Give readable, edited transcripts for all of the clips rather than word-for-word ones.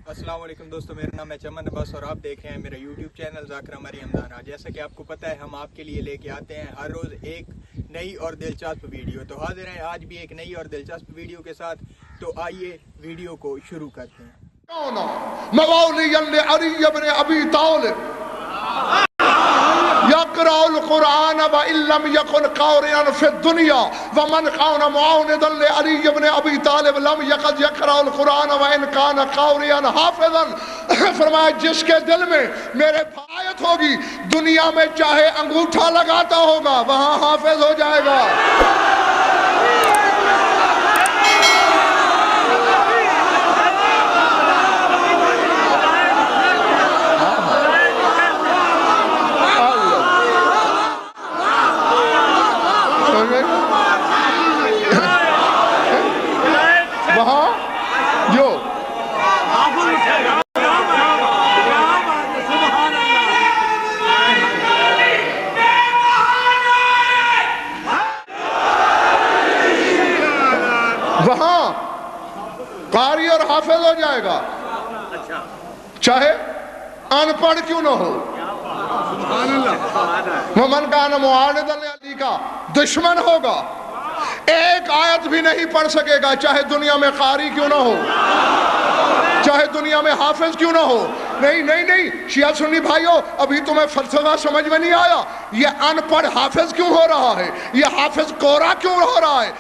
अस्सलाम वालेकुम दोस्तों, मेरा नाम है चमन अब्बास और आप देख रहे हैं मेरा यूट्यूब चैनल ज़ाकिर मरियम दाना। जैसा कि आपको पता है हम आपके लिए लेके आते हैं हर रोज़ एक नई और दिलचस्प वीडियो। तो हाजिर हैं आज भी एक नई और दिलचस्प वीडियो के साथ। तो आइए वीडियो को शुरू करते हैं। यक़राउल कुरान व इल्लम यकुन क़ारिअन फ़ि दुनिया व मन कान मुआनिदन li अली इब्न अबी तालिब लम यक़द यक़राउल कुरान व इन कान क़ारिअन हाफ़िज़न। फरमाया जिसके दिल में मेरे आयत होगी, दुनिया में चाहे अंगूठा लगाता होगा वहाँ हाफिज हो जाएगा। वहां कारी और हाफिज हो जाएगा, चाहे अनपढ़ क्यों ना हो। मोमन का मुआनिदन अली का दुश्मन होगा, एक आयत भी नहीं पढ़ सकेगा, चाहे दुनिया में कारी क्यों ना हो, चाहे दुनिया में हाफिज क्यों ना हो। नहीं नहीं नहीं शिया सुन्नी भाइयों, अभी तुम्हें फलसफा समझ में नहीं आया। ये अनपढ़ हाफिज क्यों हो रहा है, ये हाफिज कोरा क्यों हो रहा है।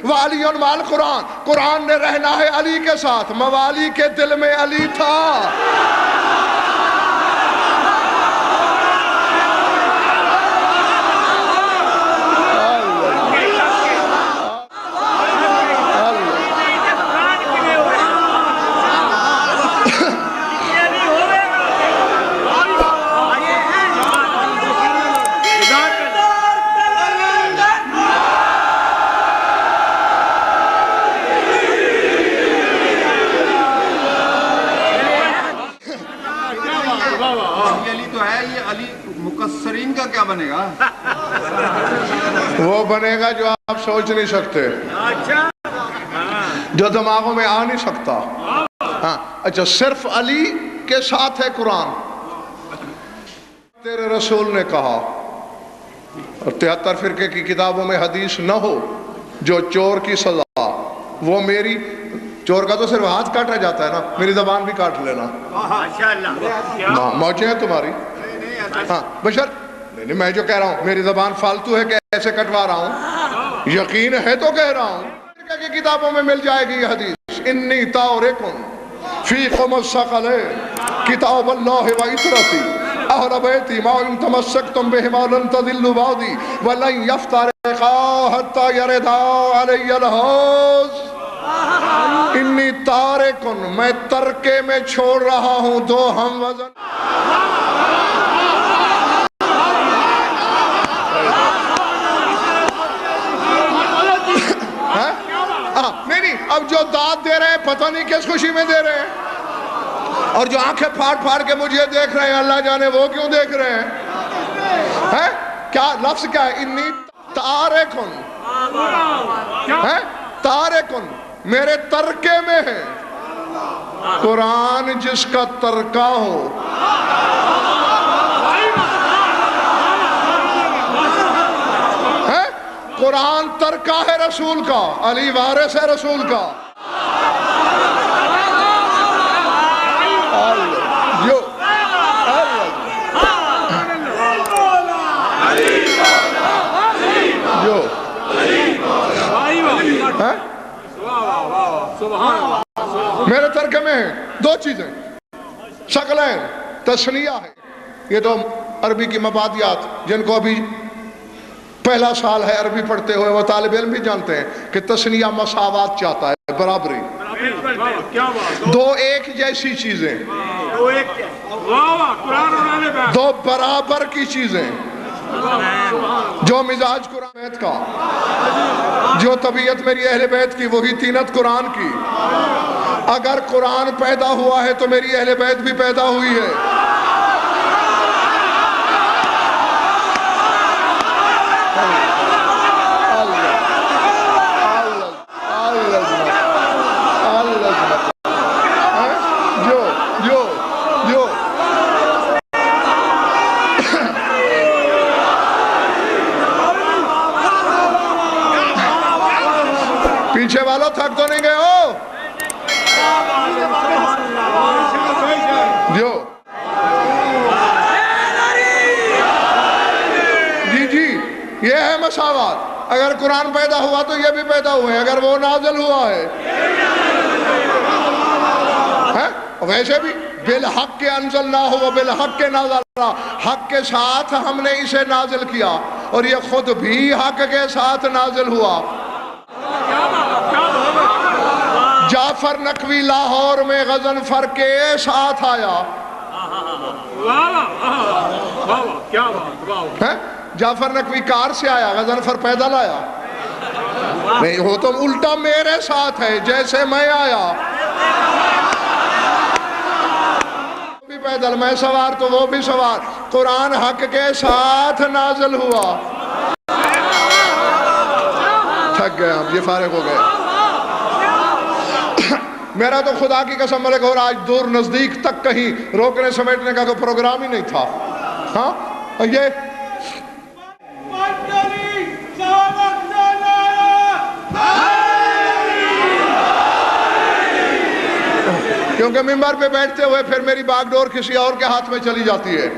वालियन माल कुरान, कुरान ने रहना है अली के साथ। मवाली के दिल में अली था। अली तो है, ये अली मुकस्सरीन का क्या बनेगा? वो बनेगा जो आप सोच नहीं सकते, जो दिमागों में आ नहीं सकता। हाँ अच्छा, सिर्फ अली के साथ है कुरान। तेरे रसूल ने कहा, और 73 फिरके की किताबों में हदीस न हो, जो चोर की सजा वो मेरी, चोर का तो सिर्फ हाथ काटा जाता है ना, मेरी जबान भी काट लेना। मौजे हैं तुम्हारी। हाँ बशर नहीं, नहीं मैं जो कह रहा हूँ मेरी जबान फालतू है, कैसे कटवा रहा हूँ, यकीन है तो कह रहा हूँ। की किताबों में मिल जाएगी ये हदीस। इन्नी तारिकुन फीकुम अस्सक़लैन किताबल्लाहि व इतरती अहल बैती मा इन तमस्सकतुम बिहिमा लन तदिल्लु बादी व लन यफ्तरिक़ा हत्ता यरदा अलैहिल हौज़। इन्नी तारिकुन, मैं तरके में छोड़ रहा हूँ दो हम वजन। नहीं नहीं, अब जो दाद दे रहे हैं पता नहीं किस खुशी में दे रहे हैं, और जो आंखें फाड़ फाड़ के मुझे देख रहे हैं अल्लाह जाने वो क्यों देख रहे हैं। क्या लफ्ज क्या है? इन्नी तारिकुन है, तारिकुन मेरे तरके में है। कुरान जिसका तरका हो, है कुरान तरका है रसूल का, अली वारिस है रसूल का। जो जो मेरे तर्क में है दो चीजें, शकलैन तस्निया है, ये तो अरबी की मबादियात जिनको अभी पहला साल है अरबी पढ़ते हुए वो तालिब इल्म भी जानते हैं कि तस्निया मसावात चाहता है, बराबरी। दो एक जैसी चीजें, दो बराबर की चीजें, जो मिजाज कुरान का, जो तबीयत मेरी अहले बैत की वही तीनत कुरान की। अगर कुरान पैदा हुआ है तो मेरी अहले बैत भी पैदा हुई है। जो والوں تھک تو نہیں گئے ہو؟ جو جی یہ ہے مساوات. اگر قرآن پیدا ہوا تو یہ بھی پیدا ہوئے, اگر وہ نازل ہوا ہے ویسے بھی بالحق کے انزلناہ و بالحق کے نازل, حق کے ساتھ ہم نے اسے نازل کیا اور یہ خود بھی حق کے ساتھ نازل ہوا. جعفر نقوی لاہور میں غضنفر کے ساتھ آیا. جعفر نقوی کار سے آیا, غضنفر پیدل آیا نہیں, وہ تو الٹا میرے ساتھ ہے, جیسے میں آیا بھی پیدل, میں سوار تو وہ بھی سوار. قرآن حق کے ساتھ نازل ہوا. تھک گئے ہم, یہ فارغ ہو گئے. میرا تو خدا کی قسم ملک, اور آج دور نزدیک تک کہیں روکنے سمیٹنے کا کوئی پروگرام ہی نہیں تھا. ہاں یہ کیونکہ ممبر پہ بیٹھتے ہوئے پھر میری باغ ڈور کسی اور کے ہاتھ میں چلی جاتی ہے,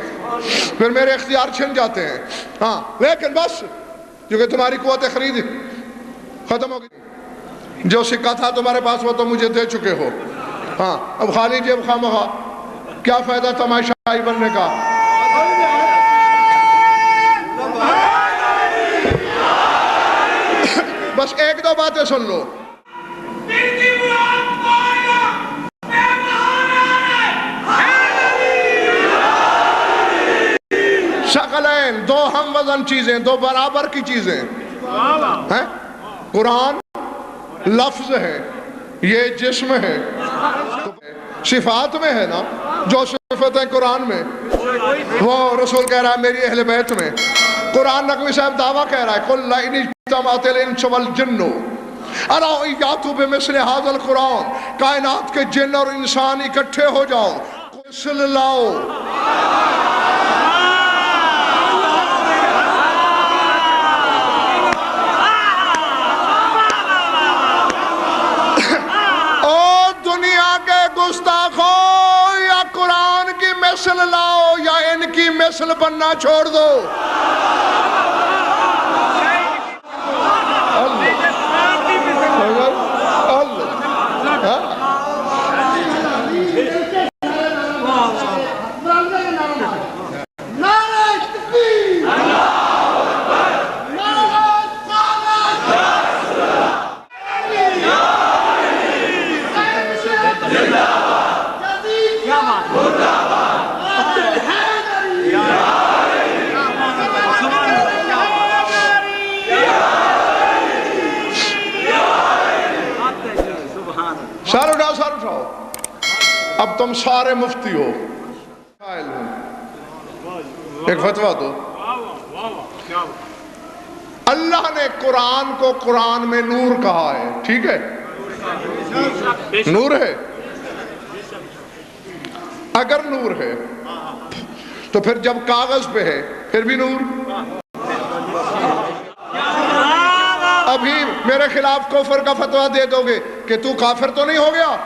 پھر میرے اختیار چھن جاتے ہیں. ہاں لیکن بس کیونکہ تمہاری قوت خرید ختم ہو گئی, جو سکہ تھا تمہارے پاس وہ تو مجھے دے چکے ہو. ہاں اب خالی جیب خامخواہ کیا فائدہ تماشائی بننے کا. بس ایک دو باتیں سن لو. شکلین, دو ہم وزن چیزیں, دو برابر کی چیزیں ہیں. قرآن لفظ ہے, یہ جسم ہے. صفات میں ہے نا, جو صفتیں قرآن میں وہ رسول کہہ رہا ہے میری اہل بیت میں. قرآن نقوی صاحب دعویٰ کہہ رہا ہے قُلْ لَئِنِ اجْتَمَعَتِ الْإِنسُ وَالْجِنُّ عَلَىٰ أَن يَأْتُوا بِمِثْلِ هَٰذَا الْقُرْآنِ, کائنات کے جن اور انسان اکٹھے ہو جاؤ, مثل لاؤ. او دنیا کے گستاخو, یا قرآن کی مثل لاؤ یا ان کی مثل بننا چھوڑ دو. سار اٹھاؤ. اب تم سارے مفتی ہو, ایک فتویٰ دو. اللہ نے قرآن کو قرآن میں نور کہا ہے, ٹھیک ہے, نور ہے. اگر نور ہے تو پھر جب کاغذ پہ ہے پھر بھی نور. ابھی میرے خلاف کفر کا فتویٰ دے دو گے کہ تو کافر تو نہیں ہو گیا,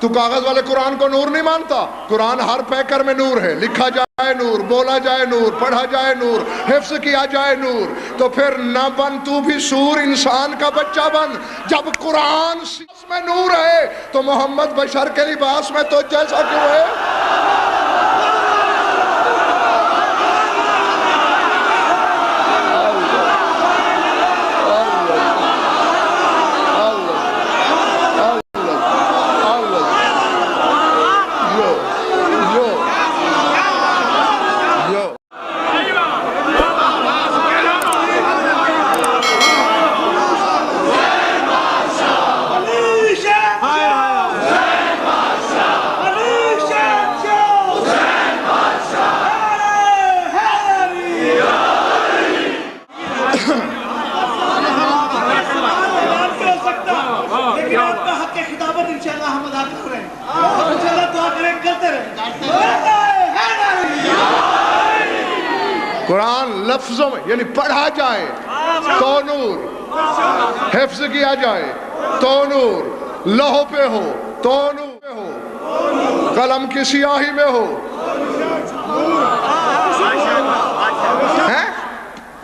تو کاغذ والے قرآن کو نور نہیں مانتا. قرآن ہر پیکر میں نور ہے, لکھا جائے نور, بولا جائے نور, پڑھا جائے نور, حفظ کیا جائے نور. تو پھر نہ بن تو بھی سور, انسان کا بچہ بن. جب قرآن میں نور ہے تو محمد بشر کے لباس میں تو جیسا کیوں ہے؟ قرآن لفظوں میں یعنی پڑھا جائے تو نور, حفظ کیا جائے تو نور, لوح پہ ہو تو نور پہ ہو, قلم کی سیاہی میں ہو.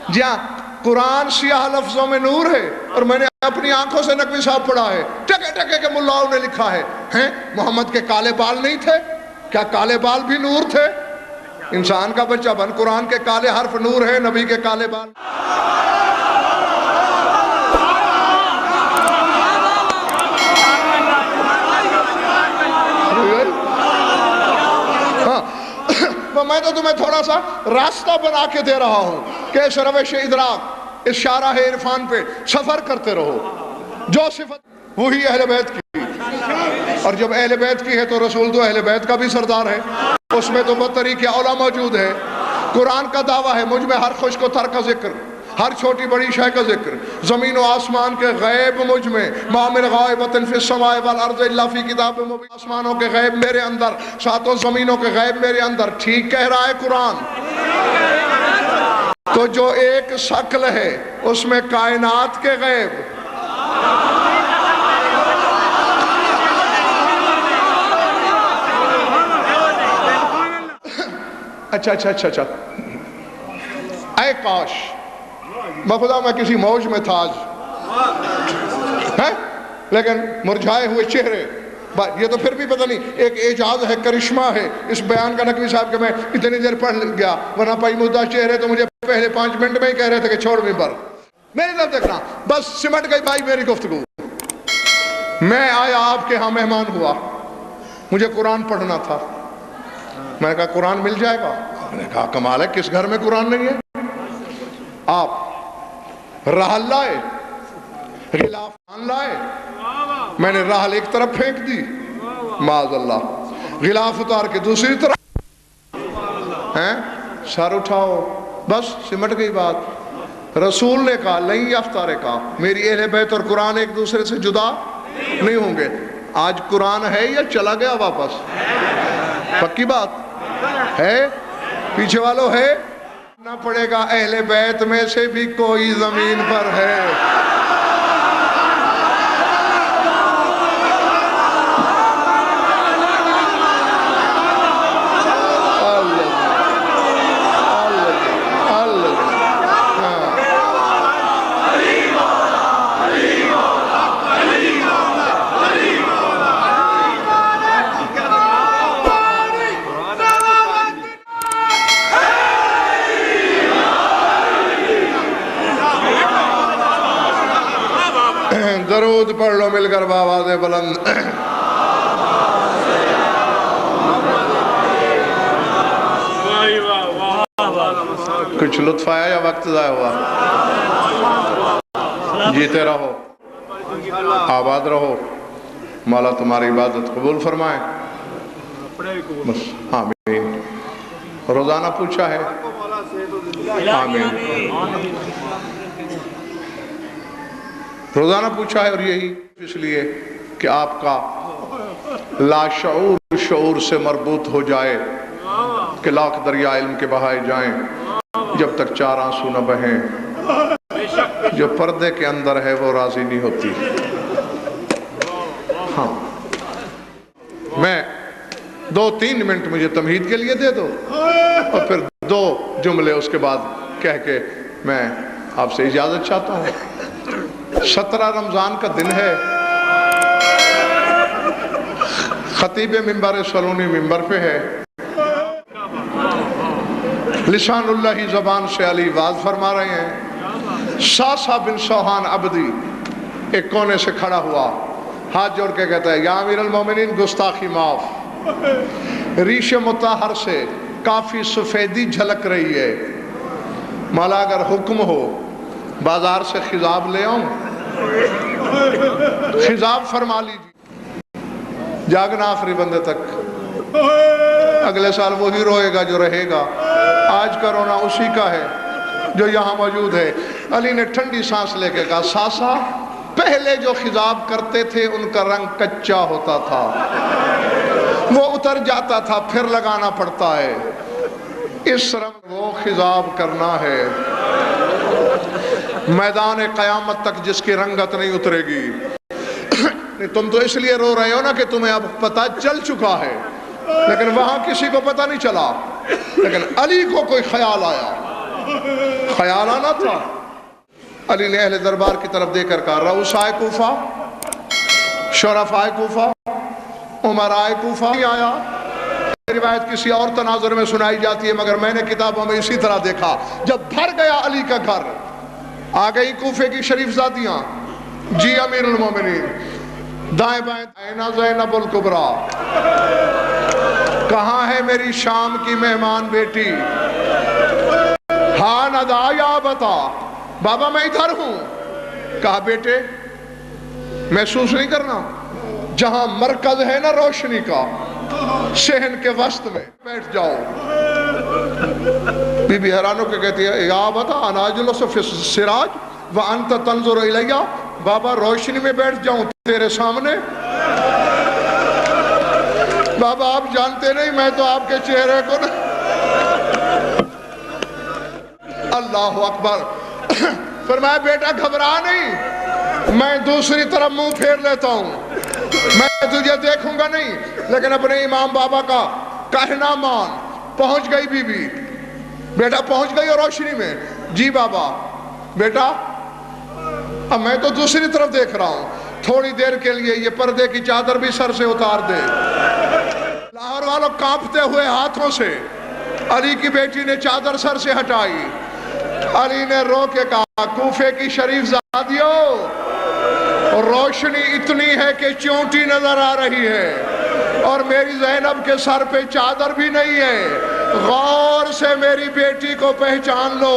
جی ہاں, قرآن سیاہ لفظوں میں نور ہے, اور میں نے اپنی آنکھوں سے نقوی صاحب پڑھا ہے, ٹکے ٹکے کے ملاؤں نے لکھا ہے. محمد کے کالے بال نہیں تھے کیا؟ کالے بال بھی نور تھے. انسان کا بچہ بن, قرآن کے کالے حرف نور ہے, نبی کے کالے بال. میں تو تمہیں تھوڑا سا راستہ بنا کے دے رہا ہوں کہ اس روش ادراک, اس شارح عرفان پہ سفر کرتے رہو. جو صفت وہی اہل بیت کی, اور جب اہل بیت کی ہے تو رسول تو اہل بیت کا بھی سردار ہے. اس میں تو بطریق اولا موجود ہے. قرآن کا دعویٰ ہے مجھ میں ہر خشک و تر کا ذکر, ہر چھوٹی بڑی شے کا ذکر, زمین و آسمان کے غیب مجھ میں, ما من غائبۃ فی السماء والارض الا فی کتاب مبین. آسمانوں کے غیب میرے اندر, ساتوں زمینوں کے غیب میرے اندر. ٹھیک کہہ رہا ہے قرآن. تو جو ایک شکل ہے اس میں کائنات کے غیب, اچھا اے کاش بخدا میں کسی موج میں تھا آج, لیکن مرجھائے ہوئے چہرے. یہ تو پھر بھی پتہ نہیں, ایک اعجاز ہے, کرشمہ ہے اس بیان کا نقوی صاحب کہ میں اتنی دیر پڑھ گیا, ورنہ پائی مدہ چہرے تو مجھے پہلے 5 منٹ میں ہی کہہ رہے تھے کہ چھوڑ ممبر. میری طرف دیکھنا, بس سمٹ گئی بھائی میری گفتگو. میں آیا آپ کے ہاں مہمان ہوا, مجھے قرآن پڑھنا تھا. میں نے کہا قرآن مل جائے گا؟ میں نے کہا کمال ہے, کس گھر میں قرآن نہیں ہے؟ آپ رحل لائے, غلاف آن لائے. میں نے رحل ایک طرف پھینک دی, معاذ اللہ, غلاف اتار کے دوسری طرف, سر اٹھاؤ, بس سمٹ گئی بات. رسول نے کہا لن یفترقا کا, میری اہل بیت اور قرآن ایک دوسرے سے جدا نہیں ہوں گے. آج قرآن ہے یا چلا گیا واپس؟ پکی بات ہے, پیچھے والوں ہے نہ پڑے گا. اہل بیت میں سے بھی کوئی زمین پر ہے. درود پڑھ لو مل کر بآواز بلند. کچھ لطف آیا یا وقت ضائع ہوا؟ جیتے رہو, آباد رہو, مولا تمہاری عبادت قبول فرمائے. بس آمین. روزانہ پوچھا ہے, آمین. روزانہ پوچھا ہے, اور یہی اس لیے کہ آپ کا لاشعور شعور سے مربوط ہو جائے کہ لاکھ دریا علم کے بہائے جائیں جب تک 4 آنسو نہ بہیں. جو پردے کے اندر ہے وہ راضی نہیں ہوتی. ہاں, میں 2-3 منٹ مجھے تمہید کے لیے دے دو, اور پھر 2 جملے اس کے بعد کہہ کے میں آپ سے اجازت چاہتا ہوں. 17 رمضان کا دن ہے. خطیب ممبر سلونی ممبر پہ ہے. لسان اللہ ہی زبان سے علی واز فرما رہے ہیں. ساسا بن سوہان عبدی ایک کونے سے کھڑا ہوا, ہاتھ جوڑ کے کہتا ہے یا امیر المومنین گستاخی معاف. ریش مطہر سے کافی سفیدی جھلک رہی ہے. مولا اگر حکم ہو بازار سے خضاب لے آؤں؟ خضاب فرما لیجیے. جاگنا آخری بندے تک. اگلے سال وہی روئے گا جو رہے گا. آج کا رونا اسی کا ہے جو یہاں موجود ہے. علی نے ٹھنڈی سانس لے کے کہا ساسا پہلے جو خضاب کرتے تھے ان کا رنگ کچا ہوتا تھا, وہ اتر جاتا تھا, پھر لگانا پڑتا ہے. اس رنگ وہ خضاب کرنا ہے میدان قیامت تک جس کی رنگت نہیں اترے گی. तुम तो इसलिए रो रहे हो ना कि तुम्हें अब पता चल चुका है, लेकिन वहां किसी को पता नहीं चला, लेकिन अली को कोई ख्याल आया, ख्याल आना था। अली ने अहले दरबार की तरफ देकर कहा, रऊसाए कूफा, शरफाए कूफा, उमराए कूफा नहीं आया। रिवायत किसी और तनाजुर में सुनाई जाती है, मगर मैंने किताबों में इसी तरह देखा। जब भर गया अली का घर, आ गई कूफे की शरीफजादियां, जी अमीरुल मोमिनीन, दाएं बाएं ऐना ज़ैनबुल कुबरा, कहाँ है मेरी शाम की मेहमान बेटी, हाँ नदा या बता, बाबा मैं इधर हूं। कहा बेटे महसूस नहीं करना, जहां मरकज है ना रोशनी का, शहन के वस्त में बैठ जाओ। बीबी हैरान होकर कहती है, या बता अनाजुल सिराज व अंत तंजुर इलैया, बाबा रोशनी में बैठ जाऊं तेरे सामने। बाबा आप जानते नहीं, मैं तो आपके चेहरे को ना, अल्लाह अकबर। फरमाया बेटा घबरा नहीं, मैं दूसरी तरफ मुंह फेर लेता हूं, मैं तुझे देखूंगा नहीं, लेकिन अपने इमाम बाबा का कहना मान। पहुंच गई बीबी, बेटा पहुंच गई और रोशनी में, जी बाबा। बेटा अब मैं तो दूसरी तरफ देख रहा हूं, थोड़ी देर के लिए ये पर्दे की चादर भी सर से उतार दे। लाहौर वालों कांपते हुए हाथों से अली की बेटी ने चादर सर से हटाई। अली ने रो के कहा, कूफे की शरीफ ज़ादियों, रोशनी इतनी है कि चोटी नजर आ रही है और मेरी ज़ैनब के सर पे चादर भी नहीं है, गौर से मेरी बेटी को पहचान लो।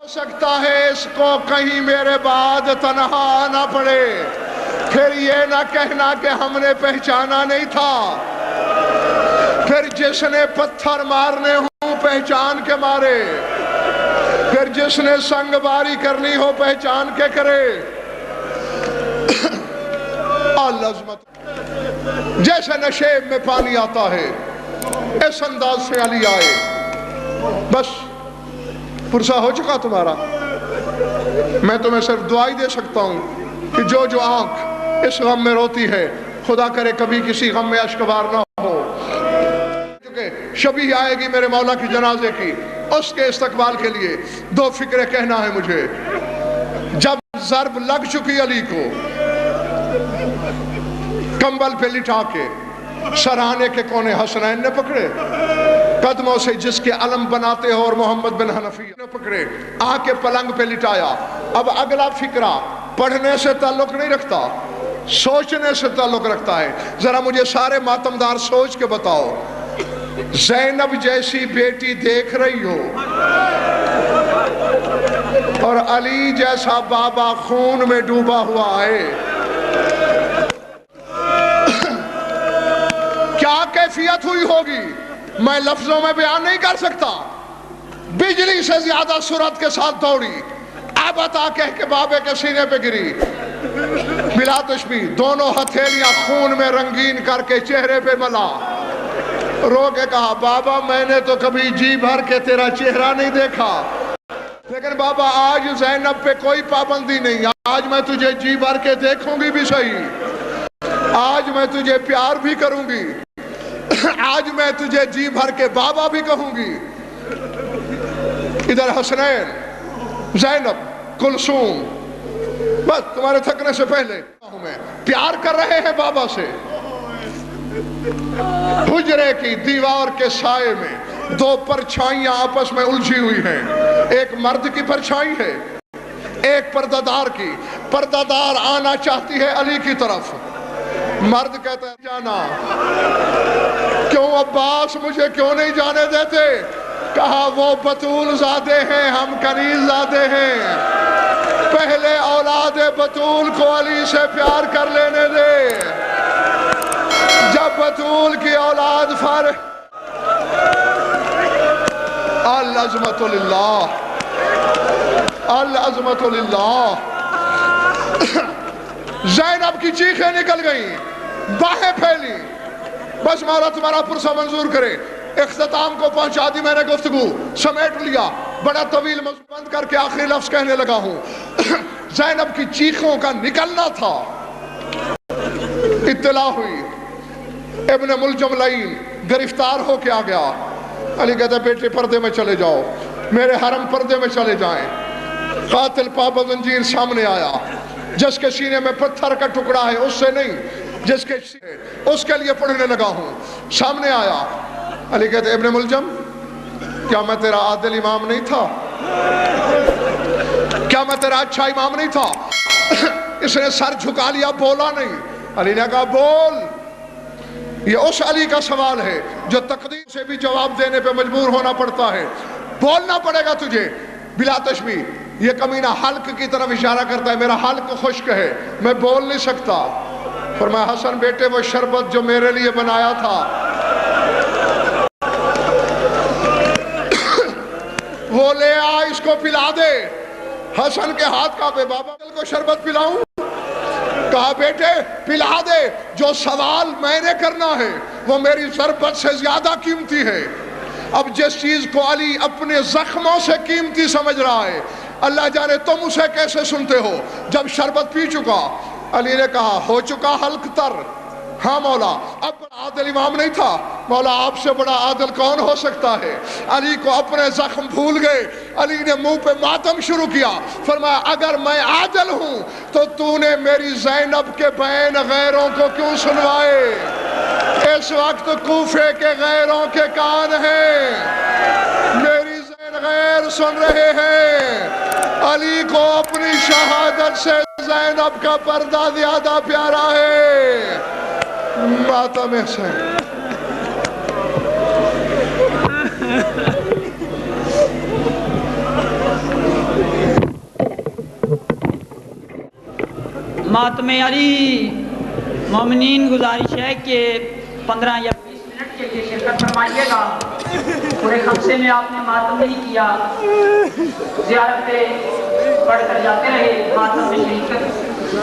हो सकता है इसको कहीं मेरे बाद तनहा ना पड़े, फिर ये ना कहना कि हमने पहचाना नहीं था, फिर जिसने पत्थर मारने हो पहचान के मारे, फिर जिसने संगबारी करनी हो पहचान के करे। जैसे नशेब में पानी आता है, इस अंदाज से अली आए। बस पुरसा हो चुका तुम्हारा, मैं तुम्हें सिर्फ दुआ ही दे सकता हूं कि जो जो आंख इस गम में रोती है, खुदा करे कभी किसी गम में अश्कबार ना हो। क्योंकि शबी आएगी मेरे मौला की जनाजे की, उसके इस्तकबाल के लिए दो फिक्रे कहना है मुझे। जब ज़र्ब लग चुकी अली को, कंबल पे लिटा के सराहने के कोने हसनैन ने पकड़े, कदमों से जिसके अलम बनाते हो और मोहम्मद बिन हनफिया ने पकड़े, आके पलंग पे लिटाया। अब अगला फिक्रा पढ़ने से ताल्लुक नहीं रखता, सोचने से ताल्लुक रखता है। जरा मुझे सारे मातमदार सोच के बताओ, ज़ैनब जैसी बेटी देख रही हो और अली जैसा बाबा खून में डूबा हुआ है, क्या कैफियत हुई होगी मैं लफ्जों में बयान नहीं कर सकता। बिजली से ज्यादा सुरत के साथ दौड़ी, अब बता कह के बाबे के सीने पे गिरी, बिला तशबी दोनों हथेलियां खून में रंगीन करके चेहरे पे मला, रो के कहा, बाबा मैंने तो कभी जी भर के तेरा चेहरा नहीं देखा, लेकिन बाबा आज ज़ैनब पे कोई पाबंदी नहीं, आज मैं तुझे जी भर के देखूंगी भी सही, आज मैं तुझे प्यार भी करूंगी, आज मैं तुझे जी भर के बाबा भी कहूंगी। इधर हसनैन, ज़ैनब, कुलसूम, बस तुम्हारे थकने से पहले मैं प्यार कर रहे हैं बाबा से। हुजरे की दीवार के साए में दो परछाइयां आपस में उलझी हुई हैं, एक मर्द की परछाई है, एक पर्दादार की। पर्दादार आना चाहती है अली की तरफ, मर्द कहता है जाना। क्यों अब्बास मुझे क्यों नहीं जाने देते? कहा वो बतूल ज़ादे हैं, हम कनीज़ ज़ादे हैं, पहले औलाद बतूल को अली से प्यार कर लेने दे, जब बतूल की औलाद फारिग। अल अज़मतु लिल्लाह, अल अज़मतु लिल्लाह। ज़ैनब की चीखें निकल गई, बाहें फैली, बस मौला तुम्हारा पुरसा मंजूर करे। इख्तिताम को पहुंचा दी मैंने, गुफ्तगू समेट लिया, बड़ा तवील बंद करके आखिरी लफ्ज कहने लगा हूं। ज़ैनब की चीखों का निकलना था इत्तला हुई इब्न मुलजम लईन गिरफ्तार होके आ गया। अली कहता बेटे पर्दे में चले जाओ, मेरे हरम पर्दे में चले जाएं। कातिल पाबंद जंजीर सामने आया, जिसके सीने में पत्थर का टुकड़ा है उससे नहीं, जिसके उसके लिए पढ़ने लगा हूं। सामने आया, अली कहते इब्न मुलजम क्या मैं तेरा आदिल इमाम नहीं था? क्या मैं तेरा अच्छा इमाम नहीं था? इसने सर झुका लिया, बोला नहीं। अली ने कहा बोल। ये उस अली का सवाल है जो तकदीर से भी जवाब देने पे मजबूर होना पड़ता है। बोलना पड़ेगा तुझे बिला तशबीह। ये कमीना हल्क की तरफ इशारा करता है, मेरा हल्क खुश्क है, मैं बोल नहीं सकता। फरमाया हसन बेटे वो शरबत जो मेरे लिए बनाया था वो ले आ, इसको पिला दे। हसन के हाथ कांपे, बाबा को शरबत पिलाऊं? कहा बेटे पिला दे, जो सवाल मैंने करना है वो मेरी शरबत से ज्यादा कीमती है। अब जिस चीज को अली अपने जख्मों से कीमती समझ रहा है, अल्लाह जाने तुम उसे कैसे सुनते हो। जब शरबत पी चुका, अली ने कहा हो चुका हल्क तर। हाँ मौला, अब बड़ा आदिल इमाम नहीं था। मौला आपसे बड़ा आदिल कौन हो सकता है? अली को अपने जख्म भूल गए। अली ने मुंह पे मातम शुरू किया। फरमाया अगर मैं आदिल हूं तो तूने मेरी ज़ैनब के बयान गैरों को क्यों सुनवाए? इस वक्त कूफे के गैरों के कान हैं, मेरी ज़ैन गैर सुन रहे हैं। अली को अपनी शहादत से ज़ैनब का पर्दा ज्यादा प्यारा है। मातम से मातम अली मोमिनीन गुजारिश है कि 15 या 20 मिनट के लिए शिरकत फरमाइएगा। पूरे खमसे में आपने मातम नहीं किया, ज़ियारत पे पढ़कर जाते रहे। मातम में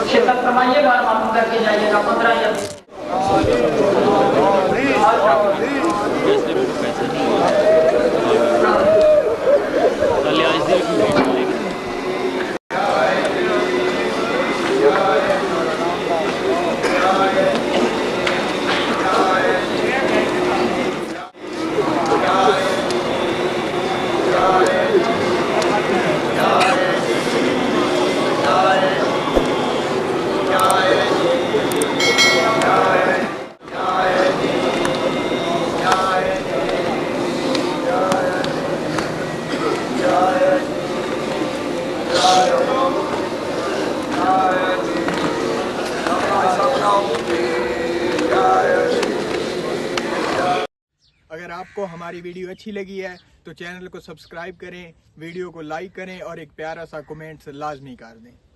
शिरकत फरमाइएगा और मातम करके जाइएगा। 15 या 20 अगर आपको हमारी वीडियो अच्छी लगी है तो चैनल को सब्सक्राइब करें, वीडियो को लाइक करें और एक प्यारा सा कमेंट लाजमी कर दें।